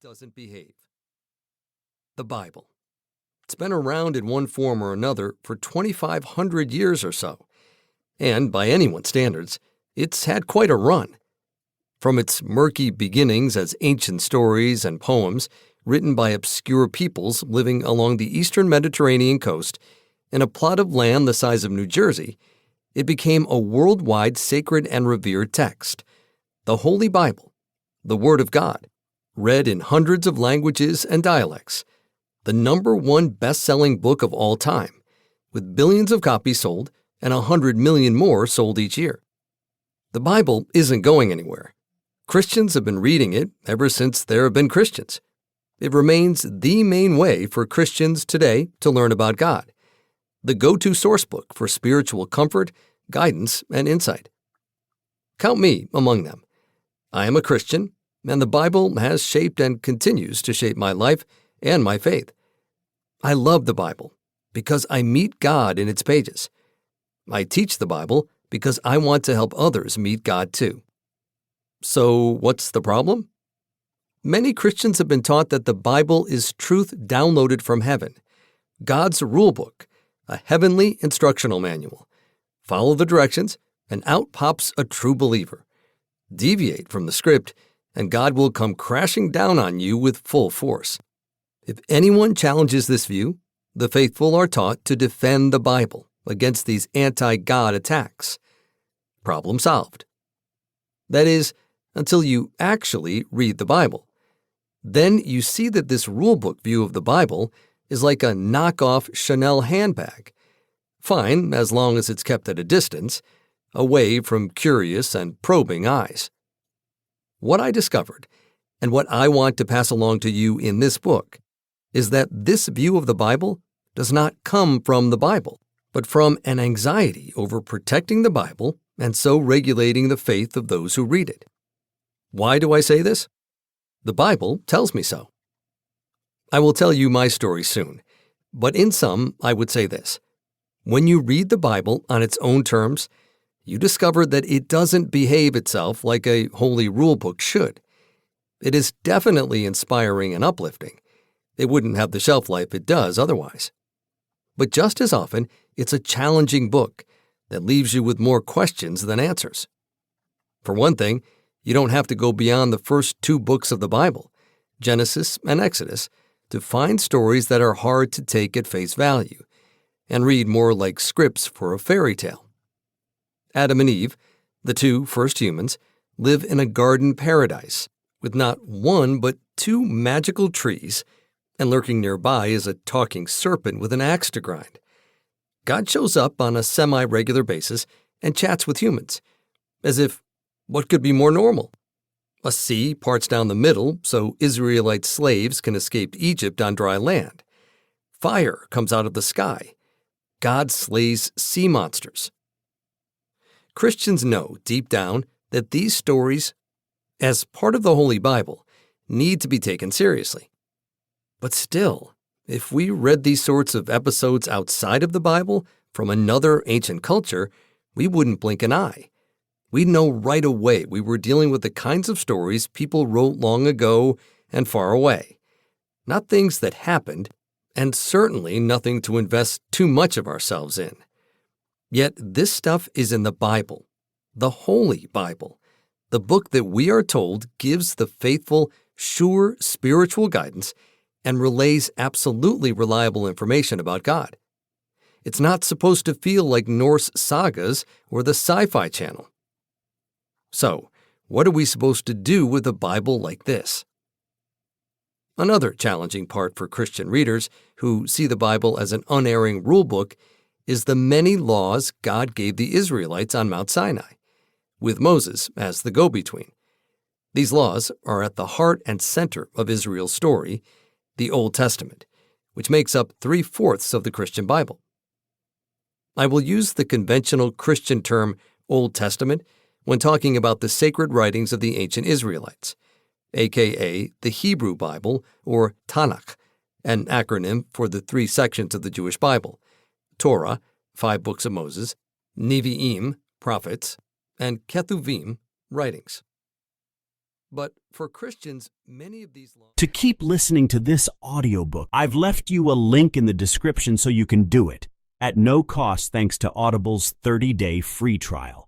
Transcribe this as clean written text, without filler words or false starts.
doesn't behave. The Bible. It's been around in one form or another for 2,500 years or so, and by anyone's standards, it's had quite a run. From its murky beginnings as ancient stories and poems written by obscure peoples living along the eastern Mediterranean coast in a plot of land the size of New Jersey, it became a worldwide sacred and revered text. The Holy Bible, the Word of God, read in hundreds of languages and dialects, the #1 best-selling book of all time, with billions of copies sold and 100 million more sold each year. The Bible isn't going anywhere. Christians have been reading it ever since there have been Christians. It remains the main way for Christians today to learn about God, the go-to sourcebook for spiritual comfort, guidance, and insight. Count me among them. I am a Christian, and the Bible has shaped and continues to shape my life and my faith. I love the Bible because I meet God in its pages. I teach the Bible because I want to help others meet God too. So, what's the problem? Many Christians have been taught that the Bible is truth downloaded from heaven, God's rulebook, a heavenly instructional manual. Follow the directions, and out pops a true believer. Deviate from the script, and God will come crashing down on you with full force. If anyone challenges this view, the faithful are taught to defend the Bible against these anti-God attacks. Problem solved. That is, until you actually read the Bible. Then you see that this rulebook view of the Bible is like a knockoff Chanel handbag. Fine, as long as it's kept at a distance, away from curious and probing eyes. What I discovered, and what I want to pass along to you in this book, is that this view of the Bible does not come from the Bible, but from an anxiety over protecting the Bible and so regulating the faith of those who read it. Why do I say this? The Bible tells me so. I will tell you my story soon, but in sum, I would say this. When you read the Bible on its own terms, you discover that it doesn't behave itself like a holy rulebook should. It is definitely inspiring and uplifting. It wouldn't have the shelf life it does otherwise. But just as often, it's a challenging book that leaves you with more questions than answers. For one thing, you don't have to go beyond the first 2 books of the Bible, Genesis and Exodus, to find stories that are hard to take at face value and read more like scripts for a fairy tale. Adam and Eve, the 2 first humans, live in a garden paradise with not 1 but 2 magical trees, and lurking nearby is a talking serpent with an axe to grind. God shows up on a semi-regular basis and chats with humans, as if, what could be more normal? A sea parts down the middle so Israelite slaves can escape Egypt on dry land. Fire comes out of the sky. God slays sea monsters. Christians know deep down that these stories, as part of the Holy Bible, need to be taken seriously. But still, if we read these sorts of episodes outside of the Bible from another ancient culture, we wouldn't blink an eye. We'd know right away we were dealing with the kinds of stories people wrote long ago and far away. Not things that happened, and certainly nothing to invest too much of ourselves in. Yet this stuff is in the Bible, the Holy Bible, the book that we are told gives the faithful, sure spiritual guidance and relays absolutely reliable information about God. It's not supposed to feel like Norse sagas or the Sci-Fi Channel. So, what are we supposed to do with a Bible like this? Another challenging part for Christian readers who see the Bible as an unerring rulebook is the many laws God gave the Israelites on Mount Sinai, with Moses as the go-between. These laws are at the heart and center of Israel's story, the Old Testament, which makes up 3/4 of the Christian Bible. I will use the conventional Christian term Old Testament when talking about the sacred writings of the ancient Israelites, aka the Hebrew Bible or Tanakh, an acronym for the 3 sections of the Jewish Bible: Torah, 5 books of Moses, Nevi'im, prophets, and Ketuvim, writings. But for Christians, many of these laws... To keep listening to this audiobook, I've left you a link in the description so you can do it, at no cost thanks to Audible's 30-day free trial.